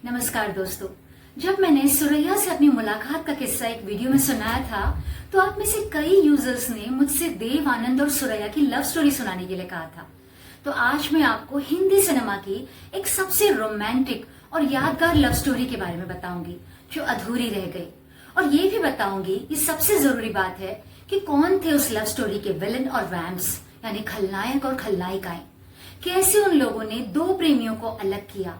नमस्कार दोस्तों। जब मैंने सुरैया से अपनी मुलाकात का किस्सा एक वीडियो में सुनाया था तो आप में से कई यूजर्स ने मुझसे देव आनंद और सुरैया की लव स्टोरी सुनाने के लिए कहा था। तो आज मैं आपको हिंदी सिनेमा की एक सबसे रोमांटिक और यादगार लव स्टोरी के बारे में बताऊंगी जो अधूरी रह गई, और ये भी बताऊंगी, ये सबसे जरूरी बात है कि कौन थे उस लव स्टोरी के विलन और वैम्प्स यानी खलनायक और खलनायिकाएं। कैसे उन लोगों ने दो प्रेमियों को अलग किया।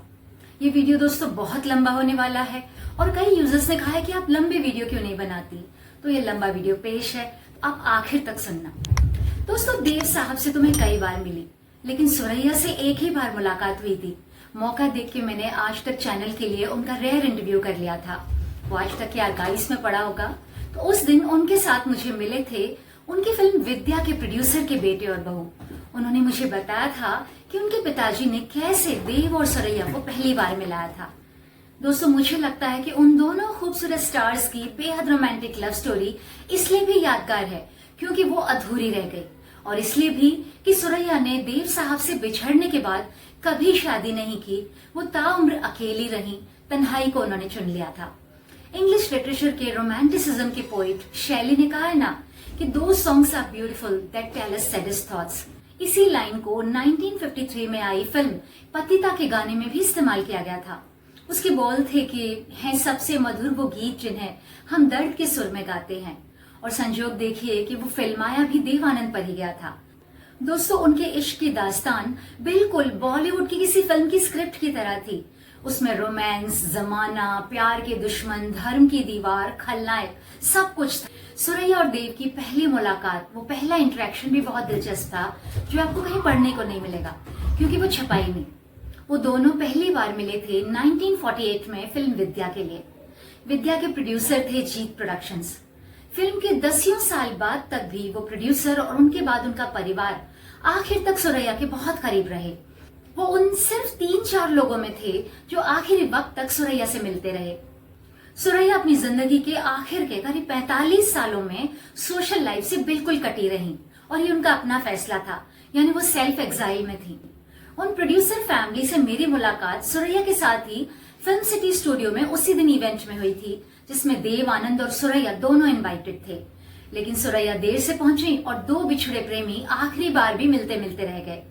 ये वीडियो दोस्तों बहुत लंबा होने वाला है और कई यूजर्स ने कहा है कि आप लंबे वीडियो क्यों नहीं बनाती, तो ये लंबा वीडियो पेश है, तो आप आखिर तक सुनना। दोस्तों, देव साहब से तो मैं कई बार मिली, लेकिन सुरैया से एक ही बार मुलाकात हुई थी। मौका देख के मैंने आज तक चैनल के लिए उनका रेयर इंटरव्यू कर लिया था। वो आज तक के आर्काइव्स में पड़ा होगा। तो उस दिन उनके साथ मुझे मिले थे उनकी फिल्म विद्या के प्रोड्यूसर के बेटे और बहू। उन्होंने मुझे बताया था कि उनके पिताजी ने कैसे देव और सुरैया को पहली बार मिलाया था। दोस्तों, मुझे लगता है कि उन दोनों खूबसूरत स्टार्स की बेहद रोमांटिक लव स्टोरी इसलिए भी यादगार है क्योंकि वो अधूरी रह गई, और इसलिए भी कि सुरैया ने देव साहब से बिछड़ने के बाद कभी शादी नहीं की। वो ताउम्र अकेली रही, तन्हाई को उन्होंने चुन लिया था। इंग्लिश लिटरेचर के रोमांटिसिज्म के पोइट शैली ने कहा है ना कि those songs are beautiful that tell us saddest thoughts. इसी लाइन को 1953 में आई फिल्म पतिता के गाने में भी इस्तेमाल किया गया था। उसके बोल थे कि हैं सबसे मधुर वो गीत जिन्हें हम दर्द के सुर में गाते हैं, और संजोग देखिए कि वो फिल्माया भी देव आनंद पर ही गया था। दोस्तों, उनके इश्क की दास्तान बिल्कुल बॉलीवुड की किसी फिल्म की स्क्रिप्ट की तरह थी। उसमें रोमांस, जमाना, प्यार के दुश्मन, धर्म की दीवार, खलनायक, सब कुछ था। सुरैया और देव की पहली मुलाकात, वो पहला इंटरेक्शन भी बहुत दिलचस्प था जो आपको कहीं पढ़ने को नहीं मिलेगा क्योंकि वो छपाई नहीं। वो दोनों पहली बार मिले थे 1948 में फिल्म विद्या के लिए। विद्या के प्रोड्यूसर थे जीत प्रोडक्शंस। फिल्म के 10 साल बाद तक भी वो प्रोड्यूसर और उनके बाद उनका परिवार आखिर तक सुरैया के बहुत करीब रहे। वो उन सिर्फ 3-4 लोगों में थे जो आखिरी वक्त तक सुरैया से मिलते रहे। सुरैया अपनी जिंदगी के आखिर के करीब 45 सालों में सोशल लाइफ से बिल्कुल कटी रही, और ये उनका अपना फैसला था, यानी वो सेल्फ एग्जाइल में थी। उन प्रोड्यूसर फैमिली से मेरी मुलाकात सुरैया के साथ ही फिल्म सिटी स्टूडियो में उसी दिन इवेंट में हुई थी जिसमें देव आनंद और सुरैया दोनों इनवाइटेड थे। लेकिन सुरैया देर से पहुंची और दो बिछड़े प्रेमी आखिरी बार भी मिलते मिलते रह गए।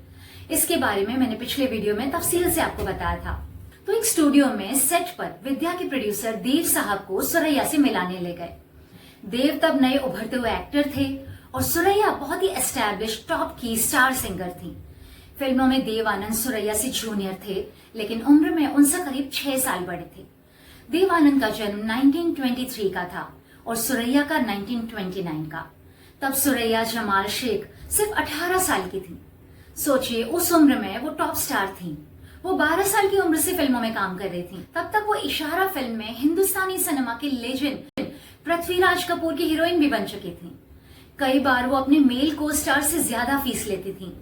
इसके बारे में मैंने पिछले वीडियो में तफसील से आपको बताया था। तो एक स्टूडियो में सेट पर विद्या के प्रोड्यूसर देव साहब को सुरैया से मिलाने ले गए। देव तब नए उभरते हुए एक्टर थे और सुरैया बहुत ही एस्टैब्लिश टॉप की स्टार सिंगर थी। फिल्मों में देव आनंद सुरैया से जूनियर थे, लेकिन उम्र में उनसे करीब 6 साल बड़े थे। देव आनंद का जन्म 1923 का था और सुरैया का 1929 का। तब सुरैया जमाल शेख सिर्फ 18 साल की थी। सोचिए, उस उम्र में वो टॉप स्टार थी। वो 12 साल की उम्र से फिल्मों में काम कर रही थी। तब तक वो इशारा फिल्म में हिंदुस्तानी सिनेमा के लेजेंड पृथ्वीराज कपूर की हीरोइन भी बन चुकी थी। कई बार वो अपने मेल को स्टार से ज्यादा फीस लेती थी।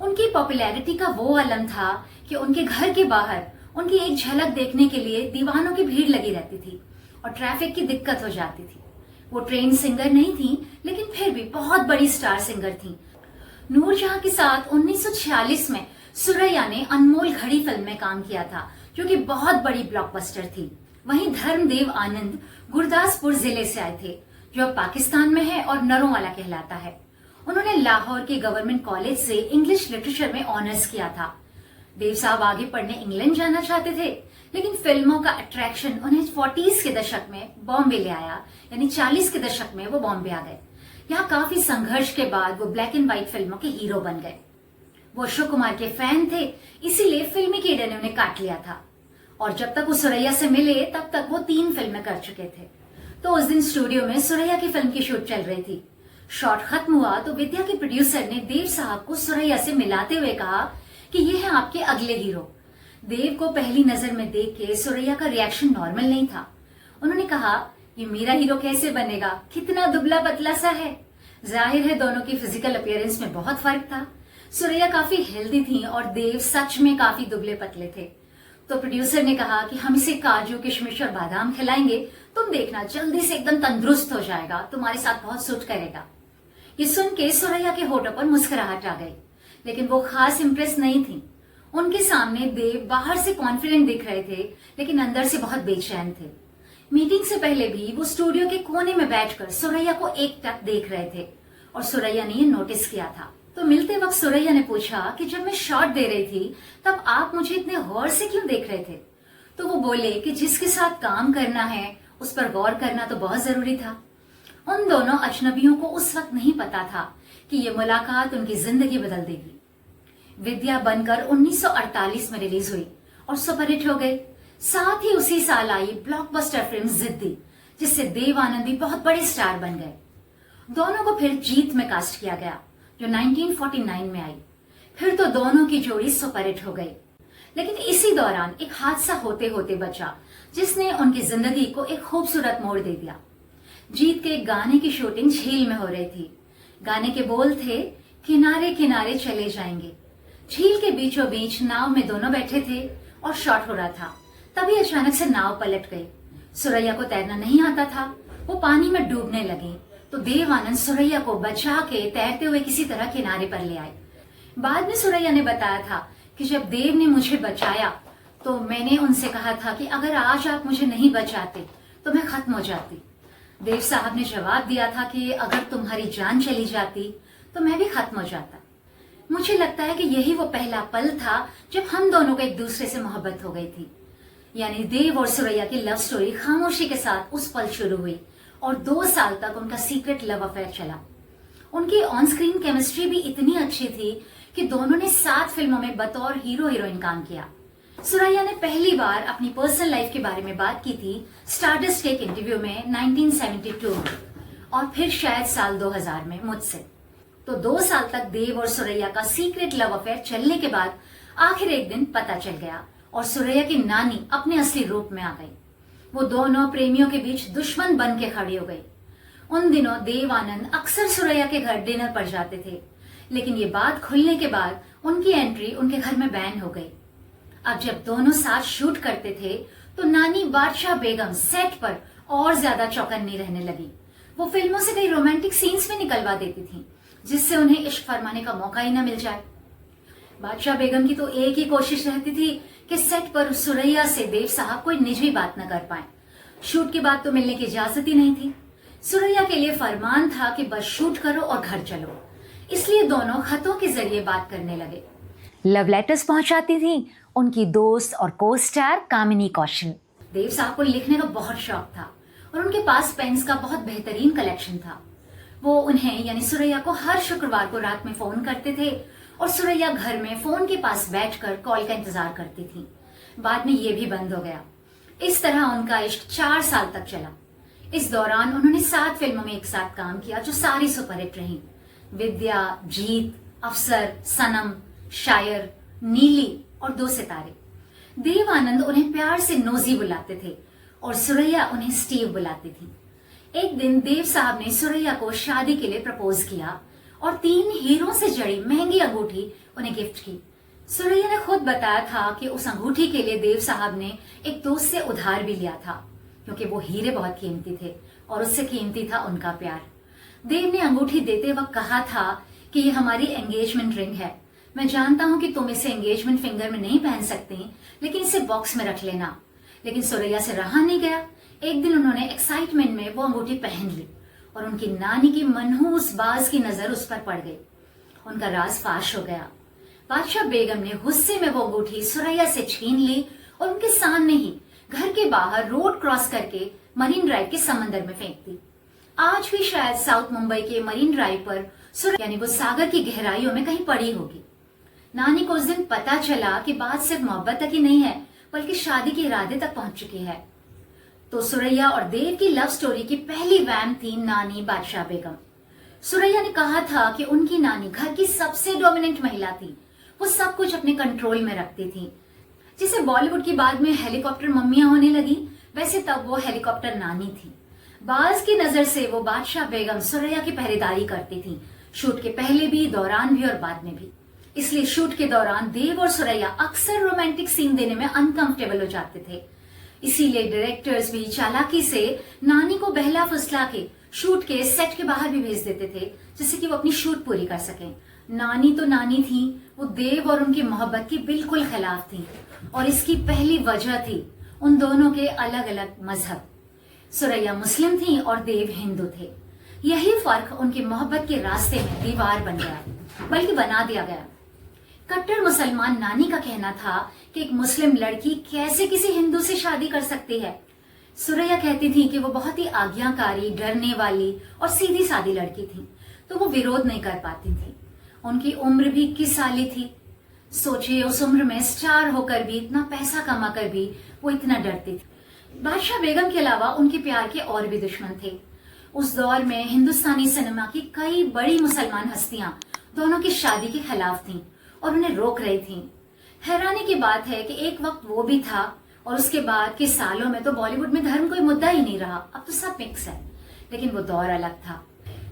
उनकी पॉपुलैरिटी का वो आलम था कि उनके घर के बाहर उनकी एक झलक देखने के लिए दीवानों की भीड़ लगी रहती थी और ट्रैफिक की दिक्कत हो जाती थी। वो ट्रेन सिंगर नहीं थी, लेकिन फिर भी बहुत बड़ी स्टार सिंगर थी। नूरजहां के साथ 1946 में सुरैया ने अनमोल घड़ी फिल्म में काम किया था जो कि बहुत बड़ी ब्लॉकबस्टर थी। वहीं धर्मदेव आनंद गुरदासपुर जिले से आए थे जो अब पाकिस्तान में है और नरोवाला कहलाता है। उन्होंने लाहौर के गवर्नमेंट कॉलेज से इंग्लिश लिटरेचर में ऑनर्स किया था। देव साहब आगे पढ़ने इंग्लैंड जाना चाहते थे, लेकिन फिल्मों का अट्रैक्शन उन्हें 40s के दशक में बॉम्बे ले आया, यानी 40 के दशक में वो बॉम्बे आ गए। यहाँ काफी संघर्ष के बाद वो ब्लैक एंड व्हाइट फिल्मों के हीरो बन गए। वो अशोक कुमार के फैन थे, इसीलिए फिल्मी कीड़े ने उन्हें काट लिया था, और जब तक वो सुरैया से मिले तब तक वो 3 फिल्में कर चुके थे। तो उस दिन स्टूडियो में सुरैया की फिल्म की शूट चल रही थी। शॉट खत्म हुआ तो विद्या के प्रोड्यूसर ने देव साहब को सुरैया से मिलाते हुए कहा कि ये है आपके अगले हीरो। देव को पहली नजर में देख के सुरैया का रिएक्शन नॉर्मल नहीं था। उन्होंने कहा, ये मेरा हीरो कैसे बनेगा, कितना दुबला पतला सा है। जाहिर है दोनों की फिजिकल अपीयरेंस में बहुत फर्क था। सुरैया काफी हेल्दी थी और देव सच में काफी दुबले पतले थे। तो प्रोड्यूसर ने कहा कि हम इसे काजू, किशमिश और बादाम खिलाएंगे, तुम देखना जल्दी से एकदम तंदुरुस्त हो जाएगा, तुम्हारे साथ बहुत सूट करेगा। ये सुन के सुरैया के होठों पर मुस्कुराहट आ गई, लेकिन वो खास इम्प्रेस नहीं थी। उनके सामने देव बाहर से कॉन्फिडेंट दिख रहे थे, लेकिन अंदर से बहुत बेचैन थे। मीटिंग से पहले भी वो स्टूडियो के कोने में बैठकर सुरैया को एकटक देख रहे थे और सुरैया ने ये नोटिस किया था। तो मिलते वक्त सुरैया ने पूछा कि जब मैं शॉट दे रही थी तब आप मुझे इतने गौर से क्यों देख रहे थे? तो वो बोले कि जिसके साथ काम करना है उस पर गौर करना तो बहुत जरूरी था। उन दोनों अजनबियों को उस वक्त नहीं पता था कि ये मुलाकात उनकी जिंदगी बदल देगी। विद्या बनकर 1948 में रिलीज हुई और सुपरहिट हो गई। साथ ही उसी साल आई ब्लॉकबस्टर फिल्म जिद्दी, जिससे देव आनंद भी बहुत बड़े स्टार बन गए। दोनों को फिर जीत में कास्ट किया गया जो 1949 में आई। फिर तो दोनों की जोड़ी सुपरहिट हो गई। लेकिन इसी दौरान एक हादसा होते होते बचा जिसने उनकी जिंदगी को एक खूबसूरत मोड़ दे दिया। जीत के एक गाने की शूटिंग झील में हो रही थी। गाने के बोल थे, किनारे किनारे चले जाएंगे। झील के बीचों बीच नाव में दोनों बैठे थे और शॉट हो रहा था। तभी अचानक से नाव पलट गई। सुरैया को तैरना नहीं आता था, वो पानी में डूबने लगी। तो देव आनंद सुरैया को बचा के तैरते हुए किसी तरह किनारे पर ले आए। बाद में सुरैया ने बताया था कि जब देव ने मुझे बचाया तो मैंने उनसे कहा था कि अगर आज आप मुझे नहीं बचाते तो मैं खत्म हो जाती। देव साहब ने जवाब दिया था कि अगर तुम्हारी जान चली जाती तो मैं भी खत्म हो जाता। मुझे लगता है कि यही वो पहला पल था जब हम दोनों को एक दूसरे से मोहब्बत हो गई थी। यानी देव और सुरैया की लव स्टोरी खामोशी के साथ उस पल शुरू हुई और 2 साल तक उनका सीक्रेट लव अफेयर चला। उनकी ऑन स्क्रीन केमिस्ट्री भी इतनी अच्छी थी कि दोनों ने 7 फिल्मों में बतौर हीरो हीरोइन काम किया। सुरैया ने पहली बार अपनी पर्सनल लाइफ के बारे में बात की थी स्टारडस्ट के एक इंटरव्यू में 1972 में और फिर शायद साल 2000 में मुझसे। तो 2 साल तक देव और सुरैया का सीक्रेट लव अफेयर चलने के बाद आखिर एक दिन पता चल गया और सुरैया की नानी अपने असली रूप में आ गई। वो दोनों प्रेमियों के बीच दुश्मन बन के खड़ी हो गई। उन दिनों देव आनंद अक्सर सुरैया के घर डिनर पर जाते थे, लेकिन ये बात खुलने के बाद उनकी एंट्री उनके घर में बैन हो गई। अब जब दोनों साथ शूट करते थे तो नानी बादशाह बेगम सेट पर और ज्यादा चौकन्नी रहने लगी। वो फिल्मों से कई रोमांटिक सीन्स में निकलवा देती थी जिससे उन्हें इश्क फरमाने का मौका ही न मिल जाए। बादशाह बेगम की तो एक ही कोशिश रहती थी कि सेट पर सुरैया से देव साहब कोई निजी बात न कर पाए। शूट के बाद तो मिलने की इजाजत ही नहीं थी। सुरैया के लिए फरमान था कि बस शूट करो और घर चलो। इसलिए दोनों खतों के जरिए बात करने लगे। लव लेटर्स पहुंचाती थी उनकी दोस्त और को स्टार कामिनी कौशल। देव साहब को लिखने का बहुत शौक था और उनके पास पेन्स का बहुत बेहतरीन कलेक्शन था। वो उन्हें यानी सुरैया को हर शुक्रवार को रात में फोन करते थे और सुरैया घर में फोन के पास बैठकर कॉल का इंतजार करती थी। बाद में ये भी बंद हो गया। इस तरह उनका इश्क 4 साल तक चला। इस दौरान उन्होंने 7 फिल्मों में एक साथ काम किया जो सारी सुपरहिट रही। विद्या, जीत, अफसर, सनम, शायर, नीली और 2 सितारे। देव आनंद उन्हें प्यार से नोजी बुलाते थे और सुरैया उन्हें स्टीव बुलाती थी। एक दिन देव साहब ने सुरैया को शादी के लिए प्रपोज किया और 3 हीरों से जड़ी महंगी अंगूठी उन्हें गिफ्ट की। सुरैया ने खुद बताया था कि उस अंगूठी के लिए देव साहब ने एक दोस्त से उधार भी लिया था क्योंकि वो हीरे बहुत कीमती थे और उससे कीमती था उनका प्यार। देव ने अंगूठी देते वक्त कहा था कि ये हमारी एंगेजमेंट रिंग है। मैं जानता हूं कि तुम इसे एंगेजमेंट फिंगर में नहीं पहन सकती, लेकिन इसे बॉक्स में रख लेना। लेकिन सुरैया से रहा नहीं गया। एक दिन उन्होंने एक्साइटमेंट में वो अंगूठी पहन ली और उनकी नानी की मनहूस बाज की नजर उस पर पड़ गई। उनका राज फाश हो गया। बादशाह बेगम ने गुस्से में वो अंगूठी सुरैया से छीन ली और उनके सामने ही घर के बाहर रोड क्रॉस करके मरीन ड्राइव के समंदर में फेंक दी। आज भी शायद साउथ मुंबई के मरीन ड्राइव पर सुरैया यानी वो सागर की गहराइयों में कहीं पड़ी होगी। नानी को उस दिन पता चला कि बात सिर्फ मोहब्बत तक ही नहीं है बल्कि शादी के इरादे तक पहुंच चुकी है। तो सुरैया और देव की लव स्टोरी की पहली वैम थी नानी बादशाह बेगम। सुरैया ने कहा था कि उनकी नानी घर की सबसे डोमिनेंट महिला थी। वो सब कुछ अपने कंट्रोल में रखती थी। जिसे बॉलीवुड की बाद में हेलीकॉप्टर मम्मियां होने लगी, वैसे तब वो हेलीकॉप्टर नानी थी। बाज की नजर से वो बादशाह बेगम सुरैया की पहरेदारी करती थी, शूट के पहले भी, दौरान भी और बाद में भी। इसलिए शूट के दौरान देव और सुरैया अक्सर रोमांटिक सीन देने में अनकंफर्टेबल हो जाते थे। इसीलिए डायरेक्टर्स भी चालाकी से नानी को बहला फुसला के शूट के सेट के बाहर भी भेज देते थे जिससे कि वो अपनी शूट पूरी कर सकें। नानी तो नानी थी, वो देव और उनकी मोहब्बत की बिल्कुल खिलाफ थी और इसकी पहली वजह थी उन दोनों के अलग अलग मजहब। सुरैया मुस्लिम थी और देव हिंदू थे। यही फर्क उनकी मोहब्बत के रास्ते में दीवार बन गया, बल्कि बना दिया गया। कट्टर मुसलमान नानी का कहना था कि एक मुस्लिम लड़की कैसे किसी हिंदू से शादी कर सकती है। सुरैया कहती थी कि वो बहुत ही आज्ञाकारी, डरने वाली और सीधी सादी लड़की थी, तो वो विरोध नहीं कर पाती थी। उनकी उम्र भी 21 साल ही थी। सोचिए, उस उम्र में स्टार होकर भी, इतना पैसा कमा कर भी वो इतना डरती थी। बादशाह बेगम के अलावा उनके प्यार के और भी दुश्मन थे। उस दौर में हिंदुस्तानी सिनेमा की कई बड़ी मुसलमान हस्तियां दोनों की शादी के खिलाफ थीं और उन्हें रोक रही थीं। हैरानी की बात है कि एक वक्त वो भी था और उसके बाद के सालों में तो बॉलीवुड में धर्म कोई मुद्दा ही नहीं रहा। अब तो सब मिक्स है, लेकिन वो दौर अलग था।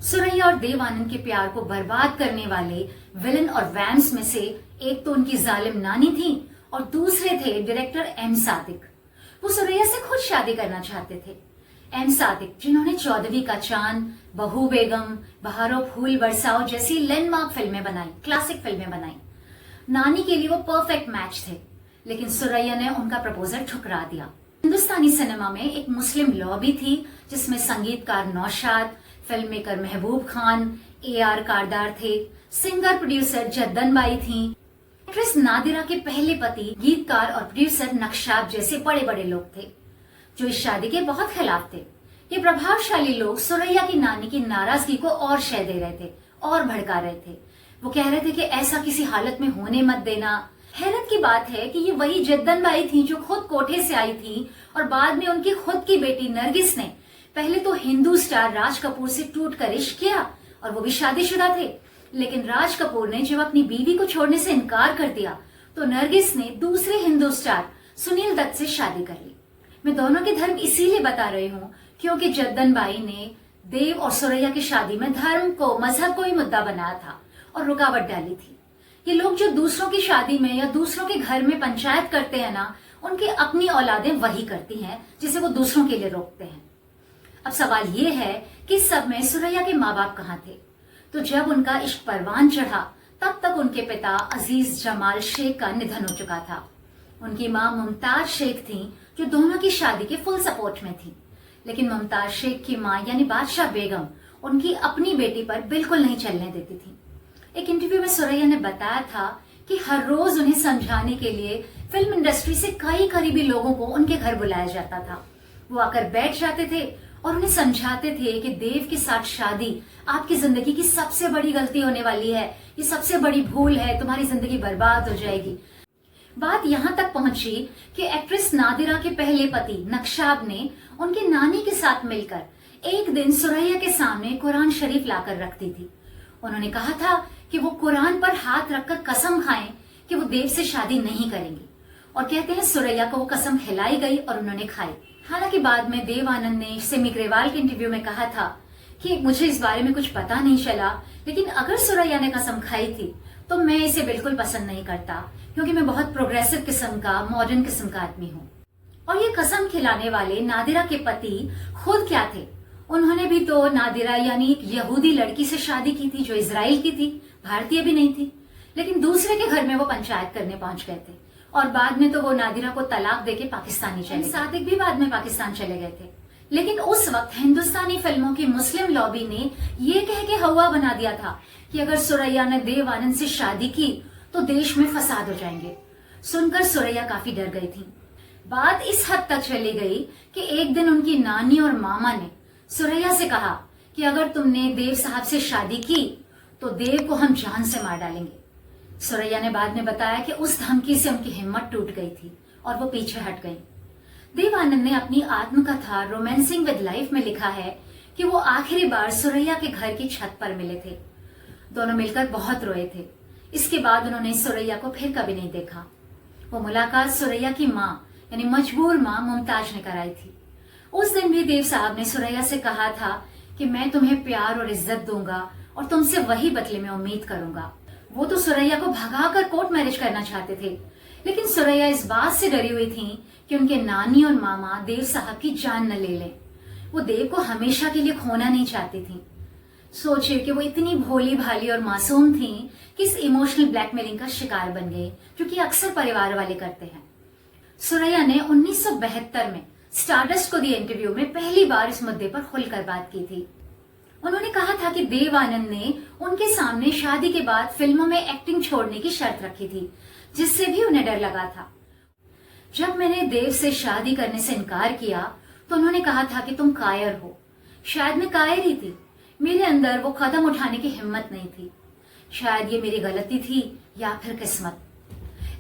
सुरैया और देव आनंद के प्यार को बर्बाद करने वाले विलन और वैम्स में से एक तो उनकी जालिम नानी थी और दूसरे थे डायरेक्टर एम सादिक। वो सुरैया से खुद शादी करना चाहते थे। एम सादिक, जिन्होंने 14वीं का चांद, बहू बेगम, बहारों फूल बरसाओ जैसी लैंडमार्क फिल्में बनाई, क्लासिक फिल्में बनाई। नानी के लिए वो परफेक्ट मैच थे, लेकिन सुरैया ने उनका प्रपोजल ठुकरा दिया। हिंदुस्तानी सिनेमा में एक मुस्लिम लॉबी थी जिसमें संगीतकार Naushad, film maker Mehboob Khan, AR कारदार थे, सिंगर प्रोड्यूसर जद्दन बाई थी, एक्ट्रेस नादिरा के पहले पति गीतकार और प्रोड्यूसर नक्शाब जैसे बड़े बड़े लोग थे जो इस शादी के बहुत खिलाफ थे। ये प्रभावशाली लोग सुरैया की नानी की नाराजगी को और शह दे रहे थे और भड़का रहे थे। वो कह रहे थे कि ऐसा किसी हालत में होने मत देना। हैरत की बात है कि ये वही जद्दन बाई थी जो खुद कोठे से आई थी और बाद में उनकी खुद की बेटी नरगिस ने पहले तो हिंदू स्टार राज कपूर से टूट कर इश्क किया और वो भी शादीशुदा थे, लेकिन राज कपूर ने जब अपनी बीवी को छोड़ने से इनकार कर दिया तो नरगिस ने दूसरे हिंदू स्टार सुनील दत्त से शादी कर ली। मैं दोनों के धर्म इसीलिए बता रही हूँ क्योंकि जद्दन बाई ने देव और सुरैया की शादी में धर्म को, मजहब को ही मुद्दा बनाया था और रुकावट डाली थी। ये लोग जो दूसरों की शादी में या दूसरों के घर में पंचायत करते हैं ना, उनकी अपनी औलादें वही करती हैं जिसे वो दूसरों के लिए रोकते हैं। अब सवाल ये है कि इस सब में सुरैया के माँ बाप कहाँ थे? तो जब उनका इश्क परवान चढ़ा तब तक उनके पिता अजीज जमाल शेख का निधन हो चुका था। उनकी माँ मुमताज शेख थी जो दोनों की शादी के फुल सपोर्ट में थी, लेकिन मुमताज शेख की माँ यानी बादशाह बेगम उनकी अपनी बेटी पर बिल्कुल नहीं चलने देती थी। एक इंटरव्यू में सुरैया ने बताया था कि हर रोज उन्हें समझाने के लिए फिल्म इंडस्ट्री से कई करीबी लोगों को उनके घर बुलाया जाता था। वो आकर बैठ जाते थे और उन्हें समझाते थे कि देव के साथ शादी आपकी जिंदगी की सबसे बड़ी गलती होने वाली है, ये सबसे बड़ी भूल है, तुम्हारी जिंदगी बर्बाद हो जाएगी। बात यहाँ तक पहुंची कि एक्ट्रेस नादिरा के पहले पति नक्शाब ने उनकी नानी के साथ मिलकर एक दिन सुरैया के सामने कुरान शरीफ लाकर रखती थी। उन्होंने कहा था कि वो कुरान पर हाथ रखकर कसम खाएं कि वो देव से शादी नहीं करेंगी, और कहते हैं सुरैया को वो कसम खिलाई गई और उन्होंने खाई। हालांकि बाद में देव आनंद ने सिमी ग्रेवाल के इंटरव्यू में कहा था कि मुझे इस बारे में कुछ पता नहीं चला, लेकिन अगर सुरैया ने कसम खाई थी तो मैं इसे बिल्कुल पसंद नहीं करता क्योंकि मैं बहुत प्रोग्रेसिव किस्म का, मॉडर्न किस्म का आदमी हूँ। और ये कसम खिलाने वाले नादिरा के पति खुद क्या थे? उन्होंने भी तो नादिरा यानी एक यहूदी लड़की से शादी की थी जो इजराइल की थी, भारतीय भी नहीं थी, लेकिन दूसरे के घर में वो पंचायत करने पहुंच गए थे और बाद में तो वो नादिरा को तलाक देके पाकिस्तानी चले, सादिक भी बाद में पाकिस्तान चले गए थे। लेकिन उस वक्त हिंदुस्तानी फिल्मों की मुस्लिम लॉबी ने ये कह के हवा बना दिया था कि अगर सुरैया ने देव आनंद से शादी की तो देश में फसाद हो जाएंगे। सुनकर सुरैया काफी डर गई थी। बात इस हद तक चली गई कि एक दिन उनकी नानी और मामा ने सुरैया से कहा कि अगर तुमने देव साहब से शादी की तो देव को हम जान से मार डालेंगे। सुरैया ने बाद में बताया कि उस धमकी से उनकी हिम्मत टूट गई थी और वो पीछे हट गई। देव आनंद ने अपनी आत्मकथा रोमांसिंग विद लाइफ में लिखा है कि वो आखिरी बार सुरैया के घर की छत पर मिले थे। दोनों मिलकर बहुत रोए थे। इसके बाद उन्होंने सुरैया को फिर कभी नहीं देखा। वो मुलाकात सुरैया की माँ यानी मजबूर माँ मुमताज ने कराई थी। उस दिन भी देव साहब ने सुरैया से कहा था कि मैं तुम्हें प्यार और इज्जत दूंगा और तुमसे वही बदले में उम्मीद करूंगा। वो तो सुरैया को भगाकर कोर्ट मैरिज करना चाहते थे, लेकिन सुरैया इस बात से डरी हुई थी कि उनके नानी और मामा देव साहब की जान न ले लें। वो देव को हमेशा के लिए खोना नहीं चाहती थी। सोचिए कि वो इतनी भोली भाली और मासूम थी कि इस इमोशनल ब्लैकमेलिंग का शिकार बन गए, जो कि अक्सर परिवार वाले करते हैं। सुरैया ने 1972 में स्टारडस्ट को दिए इंटरव्यू में पहली बार इस मुद्दे पर खुलकर बात की थी। उन्होंने कहा था कि देव आनंद ने उनके सामने शादी के बाद फिल्मों में एक्टिंग छोड़ने की शर्त रखी थी, जिससे भी उन्हें डर लगा था। जब मैंने देव से शादी करने से इनकार किया तो उन्होंने कहा था कि तुम कायर हो। शायद मैं कायर ही थी, मेरे अंदर वो कदम उठाने की हिम्मत नहीं थी। शायद ये मेरी गलती थी या फिर किस्मत।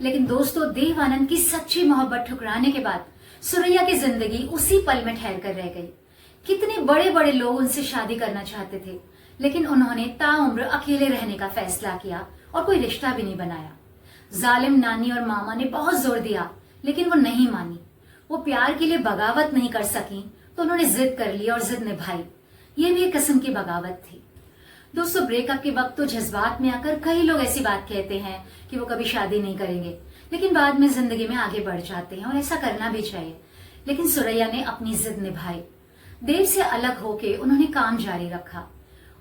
लेकिन दोस्तों, देव आनंद की सच्ची मोहब्बत ठुकराने के बाद सुरैया की जिंदगी उसी पल में ठहर कर रह गई। कितने बड़े बड़े लोग उनसे शादी करना चाहते थे, लेकिन उन्होंने ताउम्र अकेले रहने का फैसला किया और कोई रिश्ता भी नहीं बनाया। जालिम नानी और मामा ने बहुत जोर दिया, लेकिन वो नहीं मानी। वो प्यार के लिए बगावत नहीं कर सकी, तो उन्होंने जिद कर ली और जिद निभाई। ये भी एक किस्म की बगावत थी। दोस्तों, ब्रेकअप के वक्त तो जज्बात में आकर कई लोग ऐसी बात कहते हैं कि वो कभी शादी नहीं करेंगे, लेकिन बाद में जिंदगी में आगे बढ़ जाते हैं और ऐसा करना भी चाहिए। लेकिन सुरैया ने अपनी जिद निभाई। देव से अलग होके उन्होंने काम जारी रखा।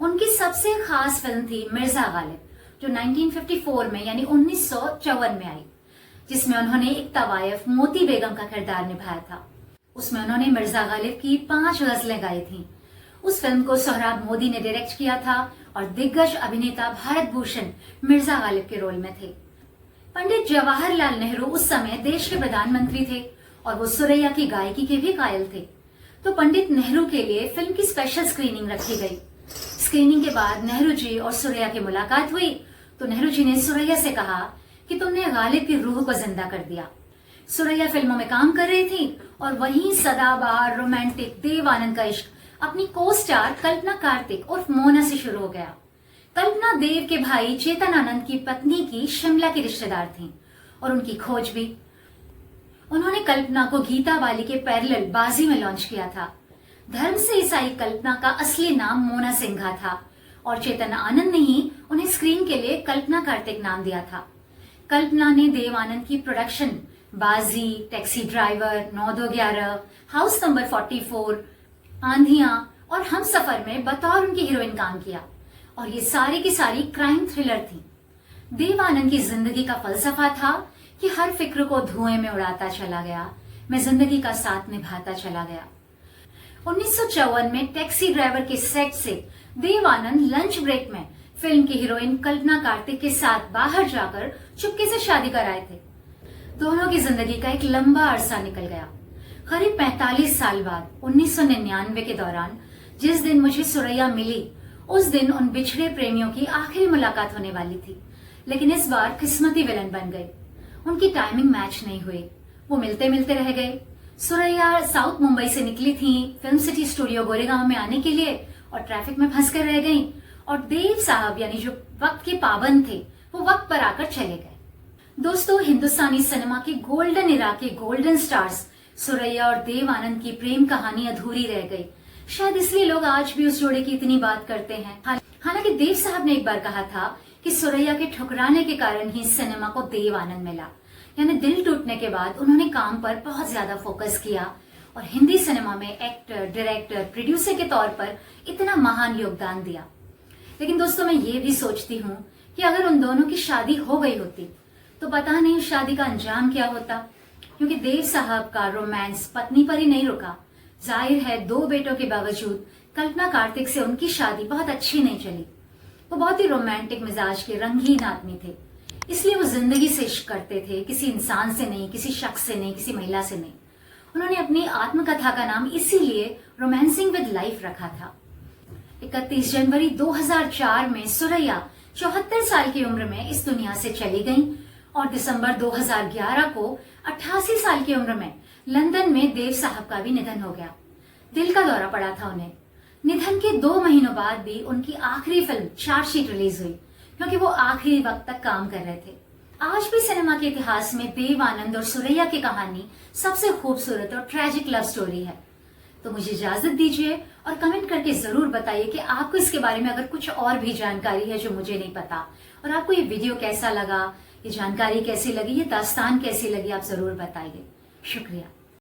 उनकी सबसे खास फिल्म थी मिर्जा गालिब, जो 1954 में यानी 1954 में आई, जिसमें उन्होंने एक तवायफ मोती बेगम का किरदार निभाया था। उसमें उन्होंने मिर्जा गालिब की 5 गजलें गाई थीं। उस फिल्म को सोहराब मोदी ने डायरेक्ट किया था और दिग्गज अभिनेता भारत भूषण मिर्जा गालिब के रोल में थे। पंडित जवाहरलाल नेहरू उस समय देश के प्रधानमंत्री थे और वो सुरैया की गायकी के भी कायल थे। तो पंडित नेहरू के लिए फिल्म की स्पेशल स्क्रीनिंग रखी गई। स्क्रीनिंग के बाद नेहरू जी और सुरैया की मुलाकात हुई तो नेहरू जी ने सुरैया से कहा कि तुमने गालिब की रूह को जिंदा कर दिया। सुरैया फिल्मों में काम कर रही थी और वहीं सदाबहार रोमांटिक देव आनंद का इश्क अपनी को स्टार कल्पना कार्तिक उर्फ मोना से शुरू हो गया। कल्पना देव के भाई चेतन आनंद की पत्नी की शिमला की रिश्तेदार थी और उनकी खोज भी। उन्होंने कल्पना को गीता वाली के पैरेलल बाजी में लॉन्च किया था। धर्म से ईसाई कल्पना का असली नाम मोना सिंघा था और चेतन आनंद ने ही उन्हें स्क्रीन के लिए कल्पना कार्तिक नाम दिया था। कल्पना ने देव आनंद की प्रोडक्शन बाजी, टैक्सी ड्राइवर, 9-2-11, हाउस नंबर 44, आंधियां और हम सफर में बतौर उनकी हीरोइन काम किया और ये सारी की सारी क्राइम थ्रिलर थी। देव आनंद की जिंदगी का फलसफा था कि हर फिक्र को धुएं में उड़ाता चला गया, मैं जिंदगी का साथ निभाता चला गया। 1954 में टैक्सी ड्राइवर के सेट से देव आनंद लंच ब्रेक में फिल्म की हीरोइन कल्पना कार्तिक के साथ बाहर जाकर चुपके से शादी कर आए थे। दोनों की जिंदगी का एक लंबा अरसा निकल गया। करीब 45 साल बाद 1999 के दौरान जिस दिन मुझे सुरैया मिली, उस दिन उन बिछड़े प्रेमियों की आखिरी मुलाकात होने वाली थी। लेकिन इस बार किस्मती विलन बन गई। उनकी टाइमिंग मैच नहीं हुई, वो मिलते मिलते रह गए। सुरैया साउथ मुंबई से निकली थी फिल्म सिटी स्टूडियो गोरेगांव में आने के लिए और ट्रैफिक में फंस कर रह गई और देव साहब यानी जो वक्त के पाबंद थे वो वक्त पर आकर चले गए। दोस्तों, हिंदुस्तानी सिनेमा के गोल्डन इरा के गोल्डन स्टार्स सुरैया और देव आनंद की प्रेम कहानी अधूरी रह गई। शायद इसलिए लोग आज भी उस जोड़े की इतनी बात करते हैं। हालांकि देव साहब ने एक बार कहा था कि सुरैया के ठुकराने के कारण ही सिनेमा को देव आनंद मिला, यानी दिल टूटने के बाद उन्होंने काम पर बहुत ज्यादा फोकस किया और हिंदी सिनेमा में एक्टर, डायरेक्टर, प्रोड्यूसर के तौर पर इतना महान योगदान दिया। लेकिन दोस्तों, मैं ये भी सोचती हूँ कि अगर उन दोनों की शादी हो गई होती तो पता नहीं उस शादी का अंजाम क्या होता, क्योंकि देव साहब का रोमांस पत्नी पर ही नहीं रुका। जाहिर है 2 बेटों के बावजूद कल्पना कार्तिक से उनकी शादी बहुत अच्छी नहीं चली। वो बहुत ही रोमांटिक मिजाज के रंगीन आदमी थे, इसलिए वो जिंदगी से इश्क करते थे, किसी इंसान से नहीं, किसी शख्स से नहीं, किसी महिला से नहीं। उन्होंने अपनी आत्मकथा का नाम इसीलिए रोमांसिंग विद लाइफ रखा था। 31 जनवरी 2004 में सुरैया 74 साल की उम्र में इस दुनिया से चली गईं और दिसंबर 2011 को 88 साल की उम्र में लंदन में देव साहब का भी निधन हो गया। दिल का दौरा पड़ा था उन्हें। निधन के 2 महीनों बाद भी उनकी आखिरी फिल्म चार्जशीट रिलीज हुई, क्योंकि वो आखिरी वक्त तक काम कर रहे थे। आज भी सिनेमा के इतिहास में देव आनंद और सुरैया की कहानी सबसे खूबसूरत और ट्रेजिक लव स्टोरी है। तो मुझे इजाजत दीजिए और कमेंट करके जरूर बताइए कि आपको इसके बारे में अगर कुछ और भी जानकारी है जो मुझे नहीं पता, और आपको ये वीडियो कैसा लगा, ये जानकारी कैसी लगी, ये दास्तान कैसी लगी, आप जरूर बताइए। शुक्रिया।